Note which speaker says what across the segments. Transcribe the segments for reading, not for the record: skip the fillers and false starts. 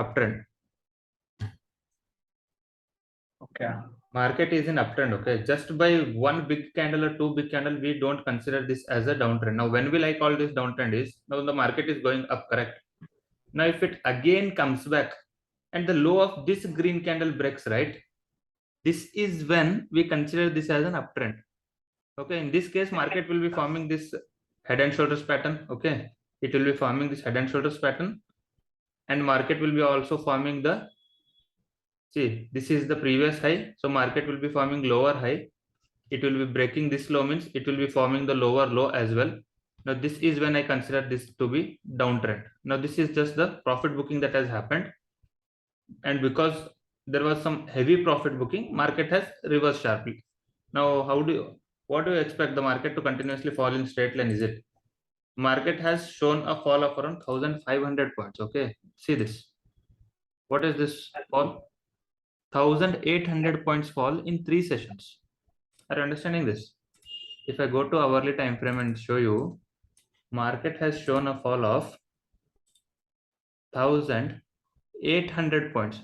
Speaker 1: uptrend.
Speaker 2: Okay.
Speaker 1: Market is in uptrend. Okay, just by one big candle or two big candle, we don't consider this as a downtrend. Now, when will I call this downtrend is now the market is going up, correct? Now, if it again comes back and the low of this green candle breaks, right? This is when we consider this as an uptrend. Okay, in this case, market will be forming this head and shoulders pattern. Okay, it will be forming this head and shoulders pattern, and market will be also forming the, see, this is the previous high, so market will be forming lower high. It will be breaking this low, means it will be forming the lower low as well. Now this is when I consider this to be downtrend. Now this is just the profit booking that has happened, and because there was some heavy profit booking, market has reversed sharply. Now what do you expect the market to continuously fall in straight line? Is it? Market has shown a fall of around 1500 points. Okay, see this. What is this fall? 1800 points fall in 3 sessions. Are you understanding this? If I go to hourly time frame and show you, market has shown a fall of 1800 points,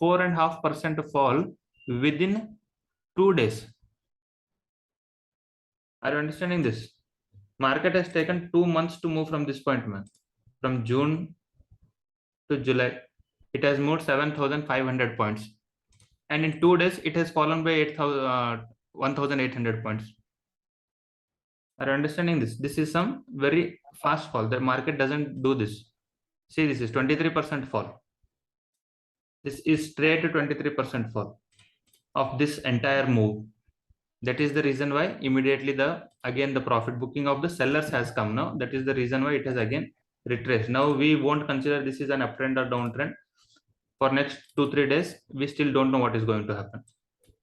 Speaker 1: 4.5% fall within 2 days. Are you understanding this? Market has taken 2 months to move from this point, man. From June to July, it has moved 7500 points, and in 2 days it has fallen by 1800 points. Are you understanding this? This is some very fast fall. The market doesn't do this. See, this is 23% fall. This is straight 23% fall of this entire move. That is the reason why immediately the profit booking of the sellers has come now. That is the reason why it has again retraced. Now we won't consider this is an uptrend or downtrend. For next 2-3 days, we still don't know what is going to happen.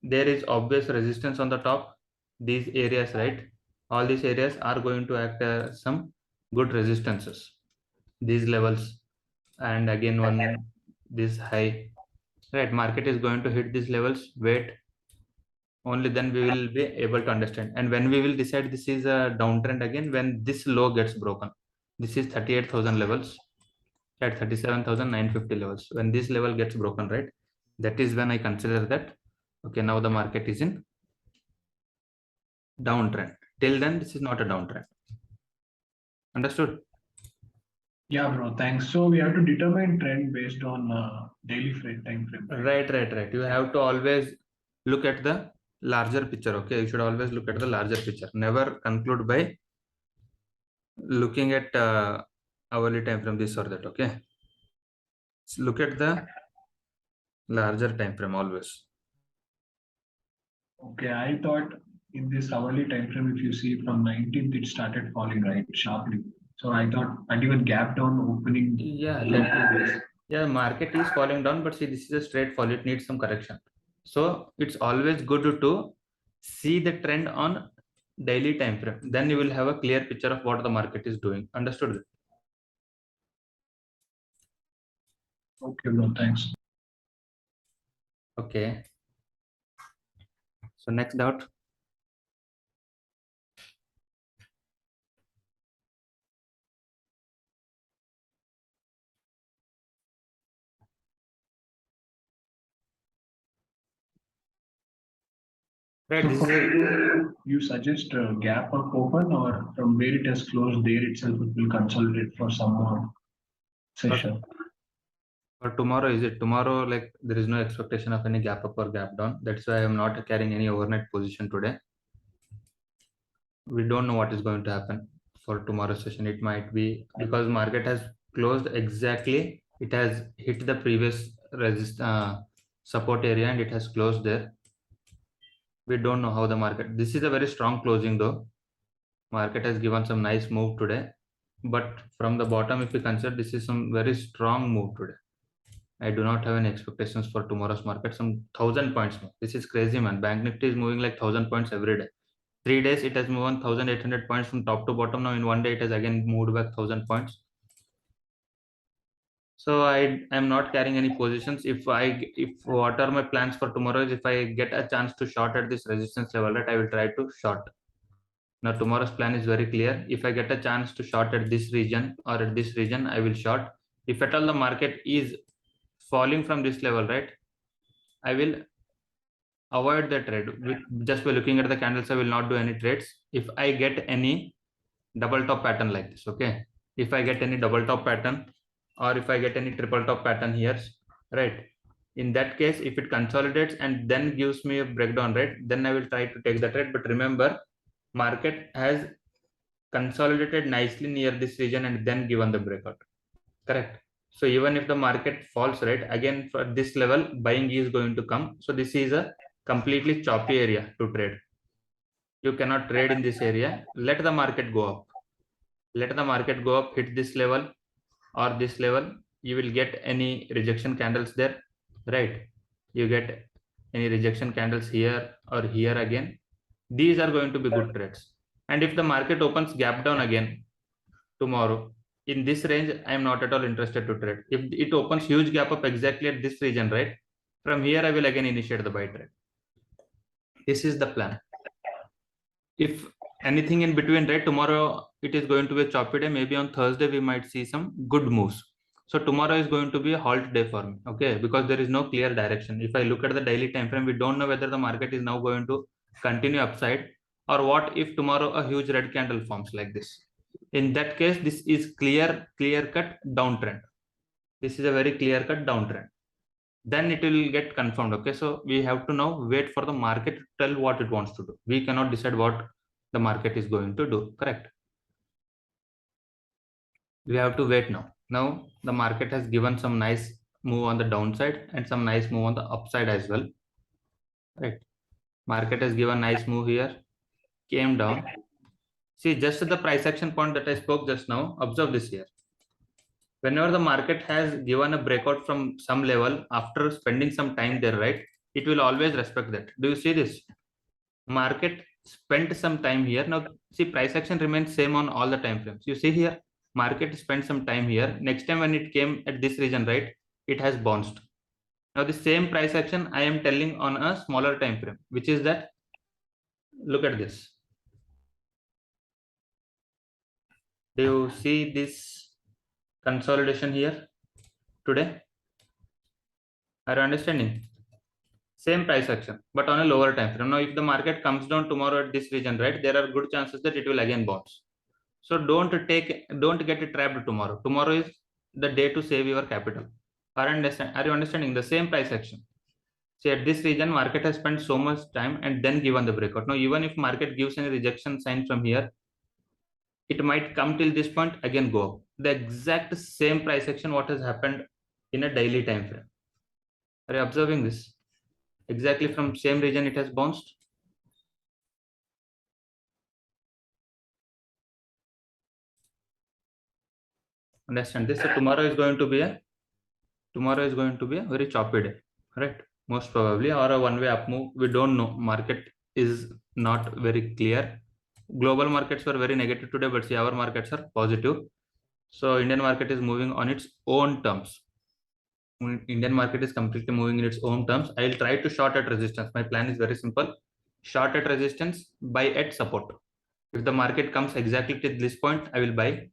Speaker 1: There is obvious resistance on the top. These areas, right? All these areas are going to act as some good resistances. These levels, and again one this high, right? Market is going to hit these levels. Wait, only then we will be able to understand. And when we will decide this is a downtrend again, when this low gets broken. This is 38,000 levels at 37,950 levels. When this level gets broken, right, that is when I consider that okay, now the market is in downtrend. Till then, this is not a downtrend. Understood?
Speaker 2: Yeah, bro. Thanks. So we have to determine trend based on daily time frame.
Speaker 1: Right. You have to always look at the larger picture. Okay, you should always look at the larger picture. Never conclude by looking at hourly time frame, this or that. Okay, so look at the larger time frame always.
Speaker 2: Okay, I thought in this hourly time frame, if you see from 19th, it started falling right sharply. So I thought, and even gap down opening.
Speaker 1: Yeah, market is falling down, but see, this is a straight fall. It needs some correction. So it's always good to see the trend on daily time frame. Then you will have a clear picture of what the market is doing. Understood?
Speaker 2: Okay, bro. Thanks.
Speaker 1: Okay. So next doubt. Right.
Speaker 2: So you suggest a gap up open, or from where it has closed there itself, it will consolidate for some more session.
Speaker 1: For tomorrow, is it tomorrow? Like there is no expectation of any gap up or gap down. That's why I am not carrying any overnight position today. We don't know what is going to happen for tomorrow's session. It might be because market has closed exactly. It has hit the previous support area and it has closed there. We don't know how the market. This is a very strong closing though. Market has given some nice move today, but from the bottom, if we consider, this is some very strong move today. I do not have any expectations for tomorrow's market. Some 1000 points more. This is crazy, man. Bank Nifty is moving like 1000 points every day. 3 days it has moved 1800 points from top to bottom. Now in 1 day it has again moved back 1000 points. So I am not carrying any positions. If what are my plans for tomorrow is if I get a chance to short at this resistance level, right, I will try to short. Now tomorrow's plan is very clear. If I get a chance to short at this region or at this region, I will short. If at all the market is falling from this level, right? I will avoid the trade just by looking at the candles. I will not do any trades if I get any double top pattern like this. Okay, if I get any double top pattern, or if I get any triple top pattern here, right? In that case, if it consolidates and then gives me a breakdown, right, then I will try to take the trade. But remember, market has consolidated nicely near this region and then given the breakout, correct? So even if the market falls, right, again for this level buying is going to come. So this is a completely choppy area to trade. You cannot trade in this area. Let the market go up, let the market go up, hit this level or this level. You will get any rejection candles there, right? You get any rejection candles here or here again. These are going to be good trades. And if the market opens gap down again tomorrow in this range, I am not at all interested to trade. If it opens huge gap up exactly at this region, right, from here I will again initiate the buy trade. This is the plan. If anything in between, right, tomorrow it is going to be a choppy day. Maybe on Thursday we might see some good moves. So tomorrow is going to be a halt day for me, okay, because there is no clear direction. If I look at the daily time frame, we don't know whether the market is now going to continue upside, or what if tomorrow a huge red candle forms like this. In that case, this is clear cut downtrend. This is a very clear cut downtrend. Then it will get confirmed. Okay, so we have to now wait for the market to tell what it wants to do. We cannot decide what the market is going to do, correct? We have to wait now. Now the market has given some nice move on the downside and some nice move on the upside as well, right? Market has given nice move here, came down. See, just the price action point that I spoke just now, observe this here. Whenever the market has given a breakout from some level after spending some time there, right, it will always respect that. Do you see this? Market spent some time here. Now see, price action remains same on all the time frames. You see here, market spent some time here. Next time when it came at this region, right, it has bounced. Now the same price action I am telling on a smaller time frame, which is that, look at this. Do you see this consolidation here today? Are you understanding? Same price action, but on a lower time frame. Now, if the market comes down tomorrow at this region, right, there are good chances that it will again bounce. So don't get trapped tomorrow. Tomorrow is the day to save your capital. Are you understanding? The same price action. See, at this region, market has spent so much time and then given the breakout. Now, even if market gives any rejection sign from here, it might come till this point, again go up. The exact same price action what has happened in a daily time frame. Are you observing this? Exactly from same region it has bounced. Understand this? So tomorrow is going to be a very choppy day, right? Most probably, or a one-way up move. We don't know. Market is not very clear. Global markets were very negative today, but see, our markets are positive. So Indian market is moving on its own terms. Indian market is completely moving in its own terms. I will try to short at resistance. My plan is very simple. Short at resistance, buy at support. If the market comes exactly to this point, I will buy.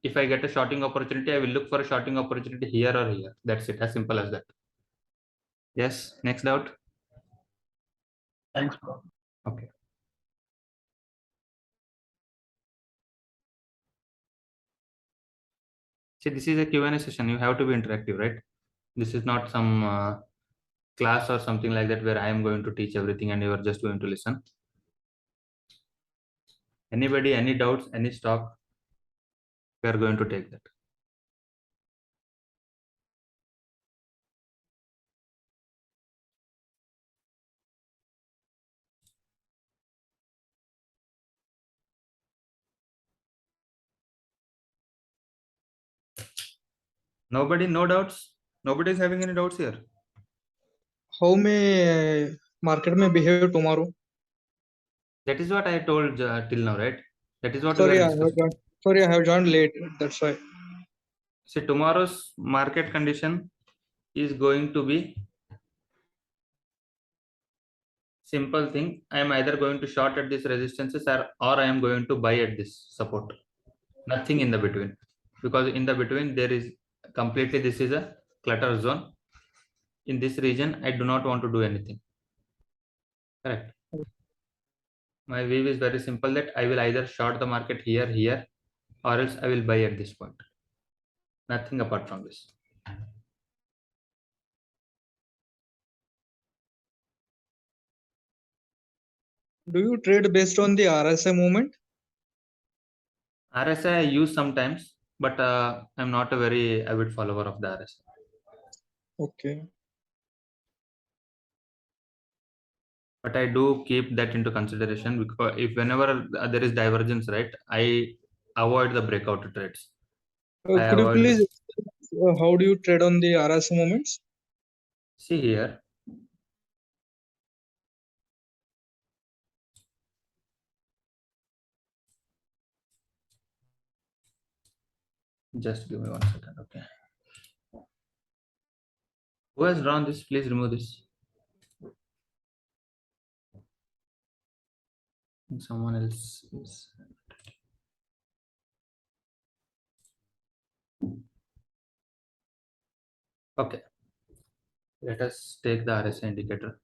Speaker 1: If I get a shorting opportunity, I will look for a shorting opportunity here or here. That's it. As simple as that. Yes. Next doubt.
Speaker 2: Thanks, bro.
Speaker 1: Okay. See, this is a Q&A session. You have to be interactive, right? This is not some class or something like that where I am going to teach everything and you are just going to listen. Anybody, any doubts, any stock? We are going to take that. Nobody, no doubts. Nobody is having any doubts here.
Speaker 3: How may market may behave tomorrow?
Speaker 1: That is what I told till now, right? That is what
Speaker 3: Sorry,
Speaker 1: we
Speaker 3: I
Speaker 1: are
Speaker 3: have
Speaker 1: discussing.
Speaker 3: joined. Sorry, I have joined late. That's why.
Speaker 1: See, tomorrow's market condition is going to be simple thing. I am either going to short at these resistances or I am going to buy at this support. Nothing in the between, because in the between there is completely, this is a clutter zone. in this region, I do not want to do anything. Correct. My view is very simple that I will either short the market here, or else I will buy at this point. Nothing apart from this.
Speaker 3: Do you trade based on the RSI movement?
Speaker 1: RSI I use sometimes, but I'm not a very avid follower of the RSI.
Speaker 3: Okay.
Speaker 1: But I do keep that into consideration, because if whenever there is divergence, right, I avoid the breakout trades. I
Speaker 3: Could you
Speaker 1: avoid.
Speaker 3: please how do you trade on the RSI movements?
Speaker 1: See here. Just give me 1 second, okay. Who has drawn this? Please remove this. Someone else is. Okay. Let us take the RSI indicator.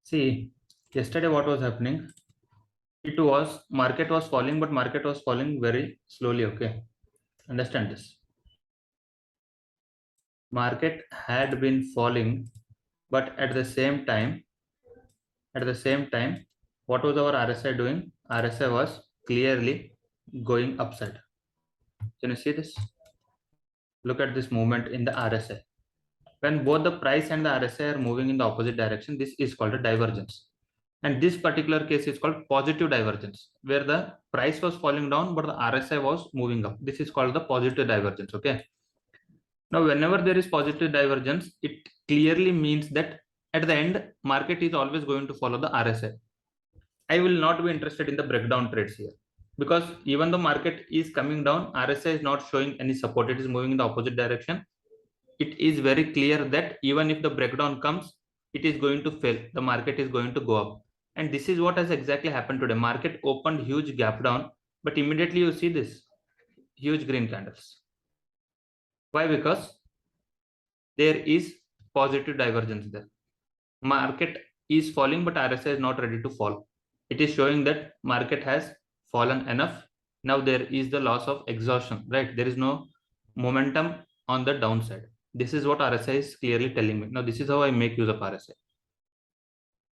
Speaker 1: See, yesterday what was happening? Market was falling, but market was falling very slowly. Okay, understand this. Market had been falling, but at the same time, what was our RSI doing? RSI was clearly going upside. Can you see this? Look at this movement in the RSI. When both the price and the RSI are moving in the opposite direction, this is called a divergence. And this particular case is called positive divergence, where the price was falling down, but the RSI was moving up. This is called the positive divergence. Okay. Now, whenever there is positive divergence, it clearly means that at the end, market is always going to follow the RSI. I will not be interested in the breakdown trades here, because even though market is coming down, RSI is not showing any support. It is moving in the opposite direction. It is very clear that even if the breakdown comes, it is going to fail. The market is going to go up. And this is what has exactly happened today. Market opened huge gap down, but immediately you see this huge green candles. Why? Because there is positive divergence there. Market is falling, but RSI is not ready to fall. It is showing that market has fallen enough. Now there is the loss of exhaustion, right? There is no momentum on the downside. This is what RSI is clearly telling me. Now this is how I make use of RSI.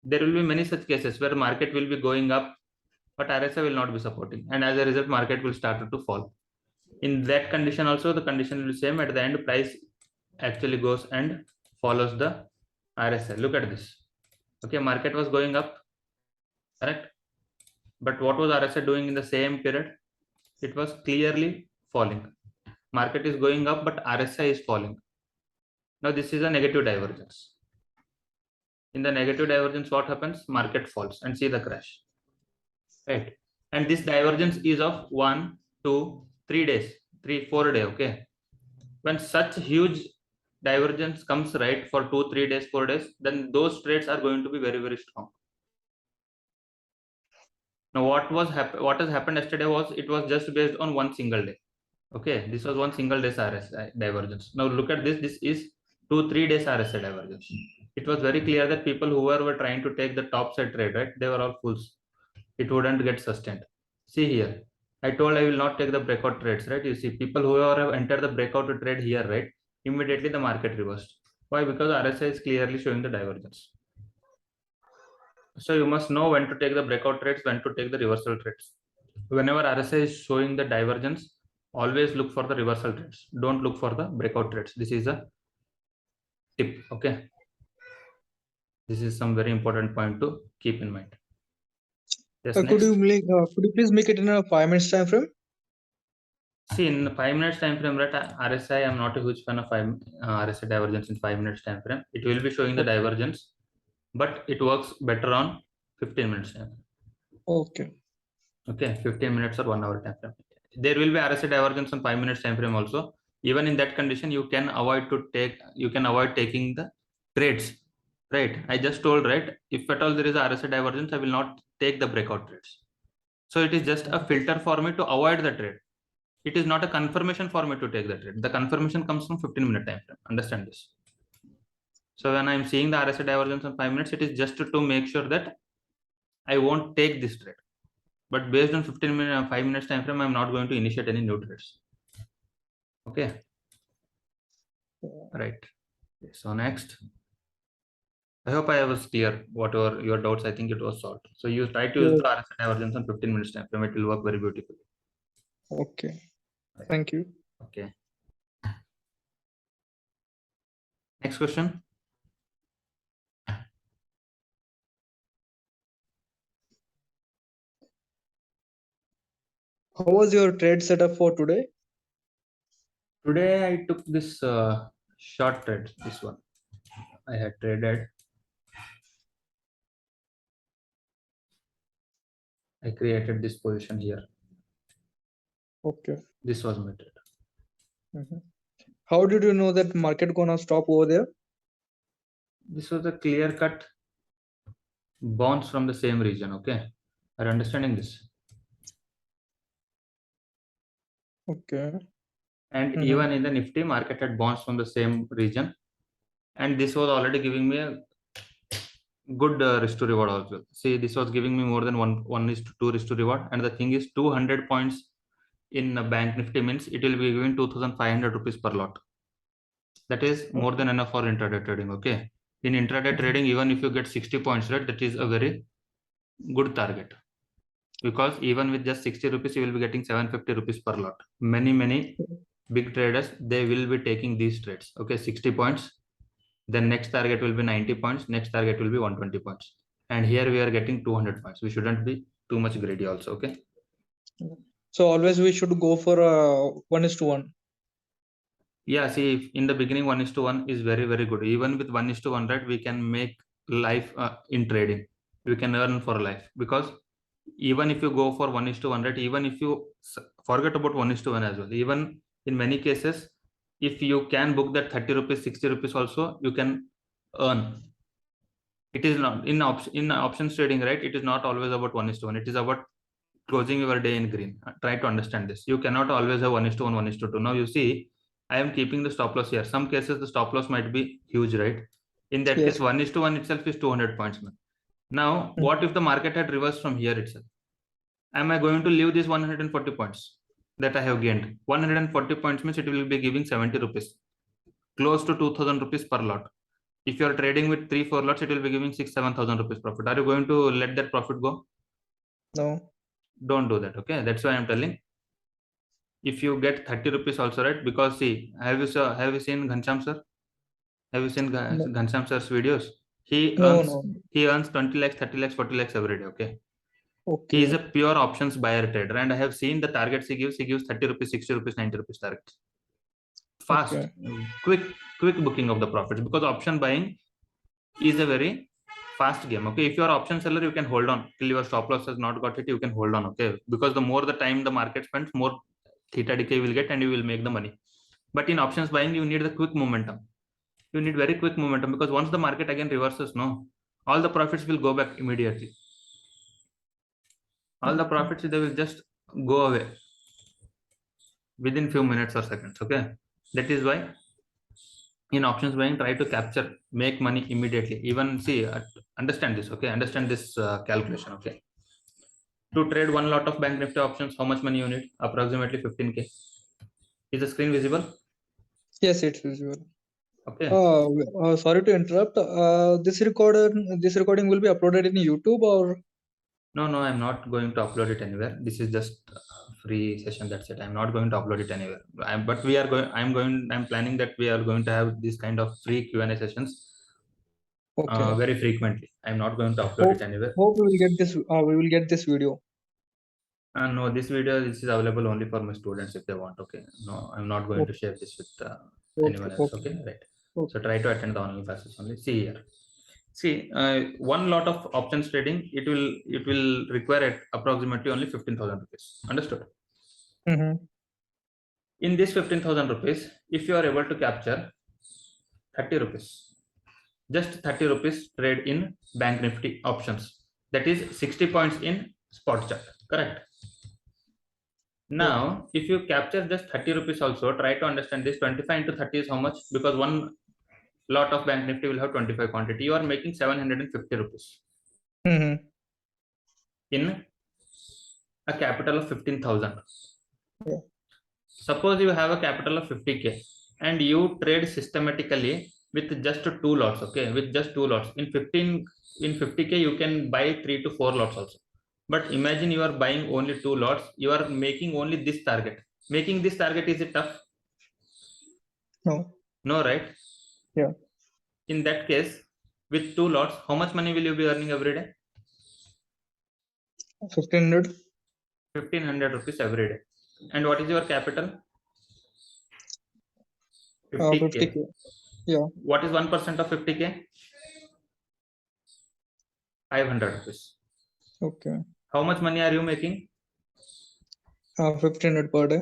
Speaker 1: There will be many such cases where market will be going up, but RSI will not be supporting, and as a result, market will start to fall. In that condition also, the condition will be same. At the end, price actually goes and follows the RSI. Look at this. Okay, market was going up, correct? But what was RSI doing in the same period? It was clearly falling. Market is going up, but RSI is falling. Now this is a negative divergence. In the negative divergence, what happens? Market falls, and see the crash, right? And this divergence is of 1, 2, 3 days, 3, 4 days. Okay, when such huge divergence comes, right, for 2, 3 days, 4 days, then those trades are going to be very, very strong. Now what has happened yesterday was, it was just based on one single day. Okay, this was one single day's RSI divergence. Now look at this. This is 2, 3 days RSI divergence. It was very clear that people who were trying to take the top side trade, right, they were all fools. It wouldn't get sustained. See here, I told I will not take the breakout trades, right? You see, people who have entered the breakout trade here, right, immediately the market reversed. Why? Because RSI is clearly showing the divergence. So you must know when to take the breakout trades, when to take the reversal trades. Whenever RSI is showing the divergence, always look for the reversal trades. Don't look for the breakout trades. This is a tip. Okay, this is some very important point to keep in mind. Yes,
Speaker 3: Could
Speaker 1: next.
Speaker 3: could you please make it in a 5 minutes time frame?
Speaker 1: See, in 5 minutes time frame, right, RSI, I'm not a huge fan of RSI divergence in 5 minutes time frame. It will be showing the divergence, but it works better on 15 minutes time frame.
Speaker 3: Okay.
Speaker 1: Okay, 15 minutes or 1 hour time frame. there will be RSI divergence on 5 minutes time frame also. Even in that condition, you can avoid taking the trades, right? I just told, right, if at all there is a RSI divergence, I will not take the breakout trades. So it is just a filter for me to avoid the trade. It is not a confirmation for me to take the trade. The confirmation comes from 15-minute time frame. Understand this. So when I'm seeing the RSI divergence on 5 minutes, it is just to make sure that I won't take this trade. But based on 15 minutes, 5 minutes time frame, I'm not going to initiate any new trades. Okay. Right. So next, I hope I was clear. Whatever your doubts, I think it was solved. So you try to use the RSI divergence on 15 minutes time frame. It will work very beautifully.
Speaker 3: Okay. Thank you.
Speaker 1: Okay. Next question.
Speaker 3: How was your trade setup for today?
Speaker 1: Today I took this short trade. This one I had traded. I created this position here.
Speaker 3: Okay.
Speaker 1: This was my trade.
Speaker 3: Mhm. How did you know that market gonna stop over there?
Speaker 1: This was a clear cut bounce from the same region. Okay. Are you understanding this?
Speaker 3: Okay.
Speaker 1: And even in the Nifty, market had bounced from the same region. And this was already giving me a good risk to reward also. See, this was giving me more than 1:2 risk to reward. And the thing is, 200 points in a bank Nifty means it will be giving 2,500 rupees per lot. That is more than enough for intraday trading. Okay. In intraday trading, even if you get 60 points, right, that is a very good target. Because even with just 60 rupees, you will be getting 750 rupees per lot. Many big traders, they will be taking these trades. Okay, 60 points. Then next target will be 90 points. Next target will be 120 points. And here we are getting 200 points. We shouldn't be too much greedy also. Okay.
Speaker 3: So always we should go for 1:1.
Speaker 1: Yeah, see, if in the beginning 1:1 is very good. Even with 1:1, right, we can make life in trading. We can earn for life, because even if you go for 1:1, right, even if you forget about 1:1 as well, even in many cases, if you can book that 30 rupees, 60 rupees also, you can earn. It is not in options trading, right? It is not always about 1:1. It is about closing your day in green. Try to understand this. You cannot always have 1:1, 1:2. Now you see, I am keeping the stop loss here. Some cases the stop loss might be huge, right? In that
Speaker 3: Yes.
Speaker 1: case, 1:1 itself is 200 points. Now, what if the market had reversed from here itself? Am I going to leave this 140 points that I have gained? 140 points means it will be giving 70 rupees, close to 2,000 rupees per lot. If you are trading with 3-4 lots, it will be giving 6,000-7,000 rupees profit. Are you going to let that profit go?
Speaker 3: No.
Speaker 1: Don't do that. Okay, that's why I'm telling. If you get 30 rupees also, right? Because see, have you seen Ghansham sir? Have you seen Ghansham sir's videos? He earns 20 lakhs, 30 lakhs, 40 lakhs every day. Okay. He is a pure options buyer trader, and I have seen the targets he gives. He gives 30 rupees, 60 rupees, 90 rupees targets. Fast, quick booking of the profits, because option buying is a very fast game. Okay, if you are option seller, you can hold on till your stop loss has not got it. You can hold on. Okay, because the more the time the market spends, more theta decay will get, and you will make the money. But in options buying, you need the quick momentum. You need very quick momentum, because once the market again reverses, no, all the profits will go back immediately. All the profits, they will just go away within few minutes or seconds. Okay, that is why in options buying, try to capture, make money immediately. Even see, understand this. Okay, understand this calculation. Okay, to trade one lot of bank nifty options, how much money you need? Approximately 15K. Is the screen visible?
Speaker 3: Yes, it's visible.
Speaker 1: Okay.
Speaker 3: Sorry to interrupt. This recording will be uploaded in YouTube, or?
Speaker 1: No, I'm not going to upload it anywhere. This is just a free session. That's it. I'm not going to upload it anywhere. But we are going. I'm planning that we are going to have this kind of free Q&A sessions very frequently. I'm not going to upload it anywhere.
Speaker 3: Hope we will get this. We will get this video.
Speaker 1: No, this is available only for my students if they want. Okay. No, I'm not going to share this with anyone else. Okay. Right. So try to attend the online classes only. See here. See, one lot of options trading, it will require approximately only 15,000 rupees. Understood?
Speaker 3: Mm-hmm.
Speaker 1: In this 15,000 rupees, if you are able to capture 30 rupees, just 30 rupees trade in bank nifty options, that is 60 points in spot chart, correct? Now, if you capture just 30 rupees also, try to understand this 25 into 30 is how much? Because one lot of bank nifty will have 25 quantity. You are making 750 rupees
Speaker 3: Mm-hmm.
Speaker 1: in a capital of 15,000.
Speaker 3: Yeah.
Speaker 1: Suppose you have a capital of 50k and you trade systematically with just two lots, okay? With just two lots. In 50k, you can buy 3 to 4 lots also. But imagine you are buying only two lots, you are making only this target. Making this target, is it tough?
Speaker 3: No.
Speaker 1: No, right?
Speaker 3: Yeah.
Speaker 1: In that case, with two lots, how much money will you be earning every day?
Speaker 3: 1,500.
Speaker 1: 1,500 rupees every day. And what is your capital? 50k.
Speaker 3: 50K. Yeah.
Speaker 1: What is 1% of 50k? 500 rupees.
Speaker 3: Okay.
Speaker 1: How much money are you making?
Speaker 3: 1,500 per day.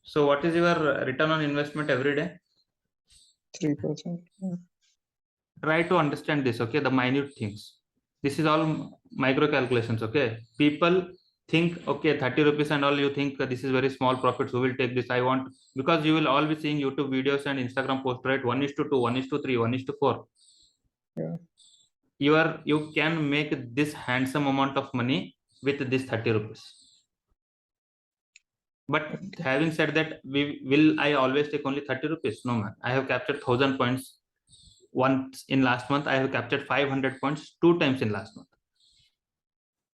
Speaker 1: So what is your return on investment every day?
Speaker 3: 3%. Yeah.
Speaker 1: Try to understand this, okay? The minute things. This is all micro calculations, okay? People think, okay, 30 rupees and all, you think this is very small profits. Who will take this? I want, because you will all be seeing YouTube videos and Instagram posts, right? 1:2, 1:3, 1:4.
Speaker 3: Yeah.
Speaker 1: You can make this handsome amount of money with this 30 rupees. But
Speaker 3: Okay.
Speaker 1: having said that, I always take only 30 rupees? No, man. I have captured 1,000 points once in last month. I have captured 500 points 2 times in last month.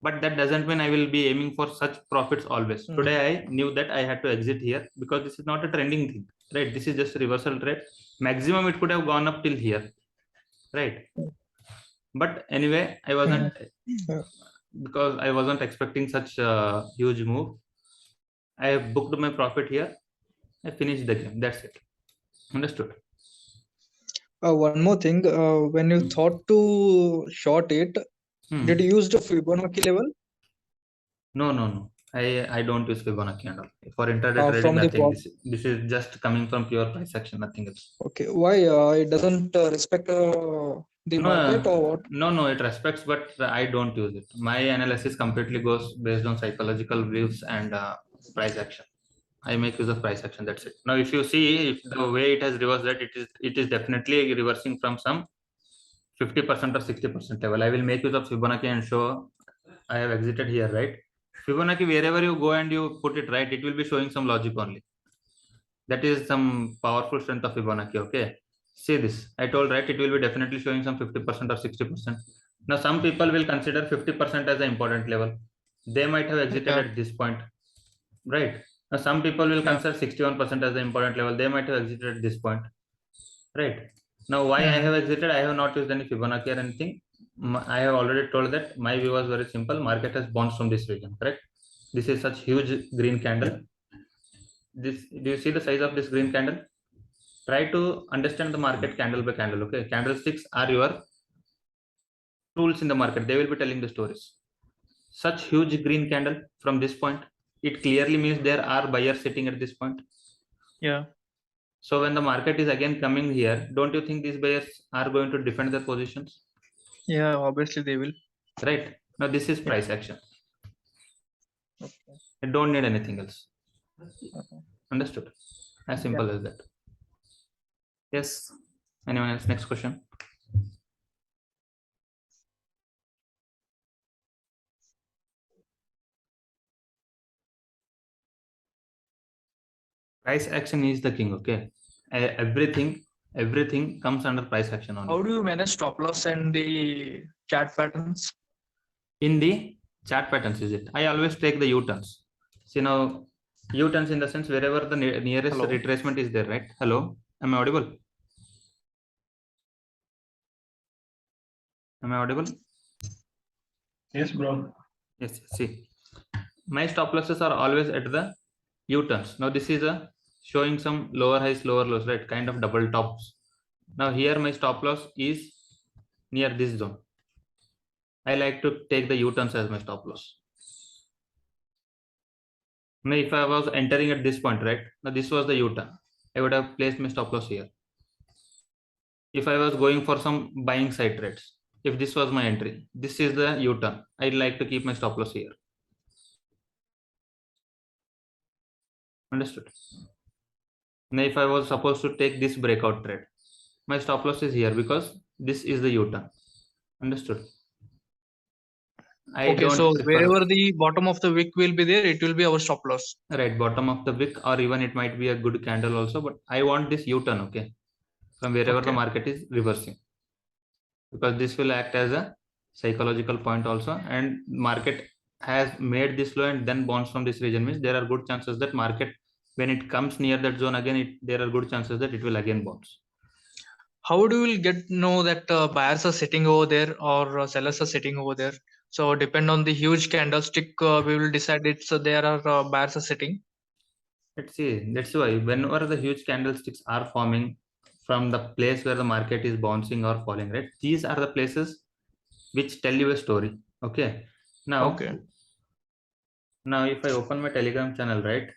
Speaker 1: But that doesn't mean I will be aiming for such profits always. Today I knew that I had to exit here because this is not a trending thing, right? This is just a reversal trade. Maximum it could have gone up till here, right? But anyway, I wasn't,
Speaker 3: Yeah.
Speaker 1: because I wasn't expecting such a huge move. I have booked my profit here. I finished the game. That's it. Understood?
Speaker 3: One more thing. When you thought to short it, did you use the Fibonacci level
Speaker 1: No. I don't use Fibonacci and all. For intraday trading,
Speaker 3: from the
Speaker 1: nothing.
Speaker 3: prop?
Speaker 1: This is just coming from pure price action, nothing else.
Speaker 3: Okay. Why? It doesn't respect the market or what?
Speaker 1: No, it respects, but I don't use it. My analysis completely goes based on psychological views and price action. I make use of price action. That's it. Now, if you see, if the way it has reversed that, it is definitely reversing from some 50% or 60% level. I will make use of Fibonacci and show I have exited here, right? Fibonacci, wherever you go and you put it right, it will be showing some logic only. That is some powerful strength of Fibonacci. Okay, see this. I told, right, it will be definitely showing some 50% or 60%. Now, some people will consider 50% as an important level. They might have exited at this point, right? Now, some people will consider 61% as the important level. They might have exited at this point, right? Now, why I have exited? I have not used any Fibonacci or anything. I have already told that my view was very simple. Market has bounced from this region, correct? This is such huge green candle. This, do you see the size of this green candle? Try to understand the market candle by candle. Okay, candlesticks are your tools in the market. They will be telling the stories. Such huge green candle from this point, it clearly means there are buyers sitting at this point.
Speaker 3: Yeah.
Speaker 1: So when the market is again coming here, don't you think these buyers are going to defend their positions?
Speaker 3: Yeah. Obviously, they will.
Speaker 1: Right. Now this is price action.
Speaker 3: Okay.
Speaker 1: I don't need anything else.
Speaker 3: Okay.
Speaker 1: Understood? As simple as that. Yes. Anyone else? Next question. Price action is the king. Okay. Everything comes under price action only.
Speaker 3: How do you manage stop loss and the chart patterns?
Speaker 1: In the chart patterns, is it? I always take the U-turns. See now, U-turns in the sense wherever the nearest retracement is there, right? Hello, am I audible? Am I audible?
Speaker 2: Yes, bro.
Speaker 1: Yes. See, my stop losses are always at the U-turns. Now this is a showing some lower highs, lower lows, right? Kind of double tops. Now here my stop loss is near this zone. I like to take the U-turns as my stop loss. Now, if I was entering at this point, right? Now, this was the U-turn. I would have placed my stop loss here. If I was going for some buying side trades, if this was my entry, this is the U-turn. I'd like to keep my stop loss here. Understood? Now, if I was supposed to take this breakout trade, my stop loss is here because this is the U-turn. Understood? I
Speaker 3: Okay,
Speaker 1: don't
Speaker 3: so
Speaker 1: prefer,
Speaker 3: wherever the bottom of the wick will be there, it will be our stop loss.
Speaker 1: right, bottom of the wick, or even it might be a good candle also, but I want this U-turn, okay, from wherever the
Speaker 3: Okay.
Speaker 1: market is reversing, because this will act as a psychological point also, and market has made this low and then bounce from this region, means there are good chances that market, when it comes near that zone again, there are good chances that it will again bounce.
Speaker 3: How do we get know that buyers are sitting over there or sellers are sitting over there? So depend on the huge candlestick, we will decide it's there are buyers are sitting.
Speaker 1: Let's see. That's why whenever the huge candlesticks are forming from the place where the market is bouncing or falling, right? These are the places which tell you a story. Okay. Now,
Speaker 3: Okay.
Speaker 1: now if I open my Telegram channel, right,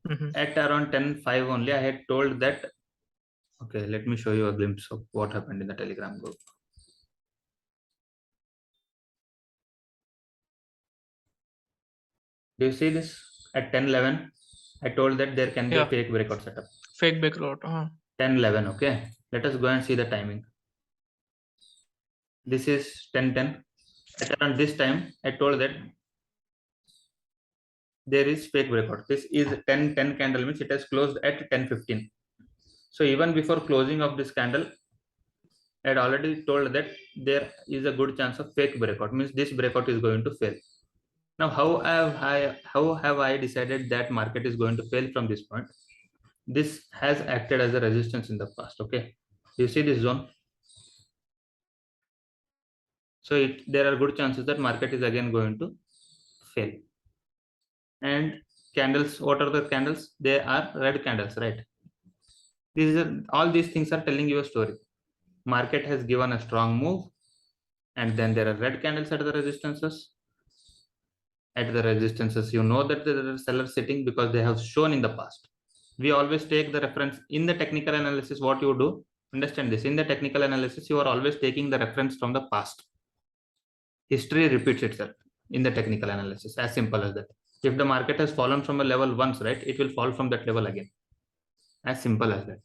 Speaker 3: Mhm.
Speaker 1: at around 10:05 only, I had told that. Okay, let me show you a glimpse of what happened in the Telegram group. Do you see this? At 10:11, I told that there can be a
Speaker 3: Yeah,
Speaker 1: fake breakout setup.
Speaker 3: fake backload.
Speaker 1: 10:11. Okay. Let us go and see the timing. This is 10:10. At around this time, I told that there is fake breakout. This is 10:10 candle, means it has closed at 10:15. So even before closing of this candle, I had already told that there is a good chance of fake breakout, means this breakout is going to fail. Now, how have I decided that market is going to fail from this point? This has acted as a resistance in the past. Okay, you see this zone. So there are good chances that market is again going to fail. And candles, what are the candles? They are red candles, right? All these things are telling you a story. Market has given a strong move, and then there are red candles at the resistances. At the resistances, you know that there are sellers sitting because they have shown in the past. We always take the reference in the technical analysis. What you do, understand this, in the technical analysis, you are always taking the reference from the past. History repeats itself in the technical analysis, as simple as that. If the market has fallen from a level once, right, it will fall from that level again, as simple as that.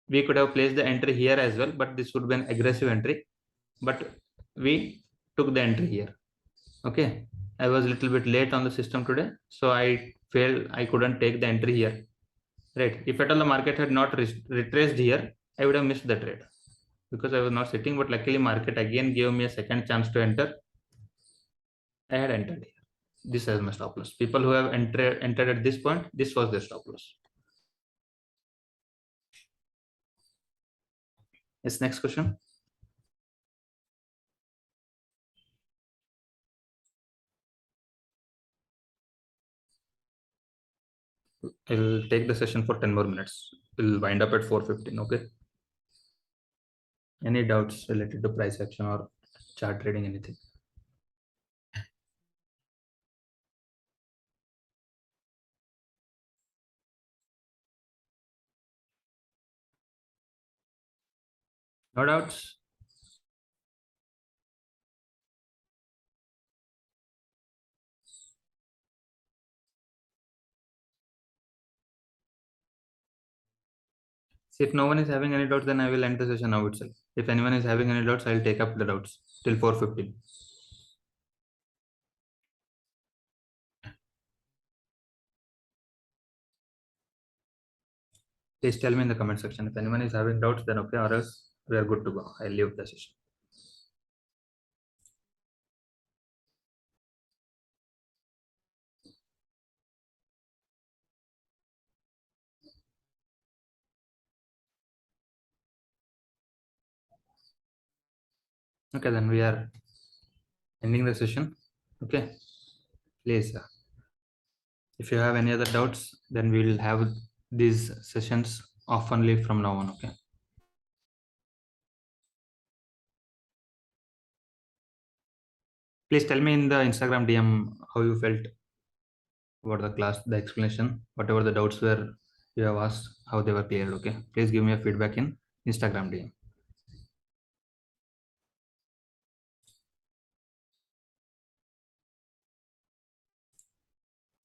Speaker 1: We could have placed the entry here as well, but this would be an aggressive entry, but we took the entry here. Okay, I was a little bit late on the system today, so I couldn't take the entry here, right? If at all the market had not retraced here, I would have missed the trade because I was not sitting, but luckily market again gave me a second chance to enter. I had entered here. This is my stop loss. People who have entered at this point, this was their stop loss. Yes, next question. I'll take the session for 10 more minutes. We'll wind up at 4:15. Okay. Any doubts related to price action or chart trading, anything? No doubts? See, if no one is having any doubts, then I will end the session now itself. If anyone is having any doubts, I'll take up the doubts till 4:15. Please tell me in the comment section. If anyone is having doubts, then okay, or else we are good to go. I'll leave the session. Okay, then we are ending the session. Okay, please, if you have any other doubts, then we will have these sessions oftenly from now on. Okay. Please tell me in the Instagram DM how you felt about the class, the explanation, whatever the doubts were you have asked, how they were cleared. Okay, please give me a feedback in Instagram DM.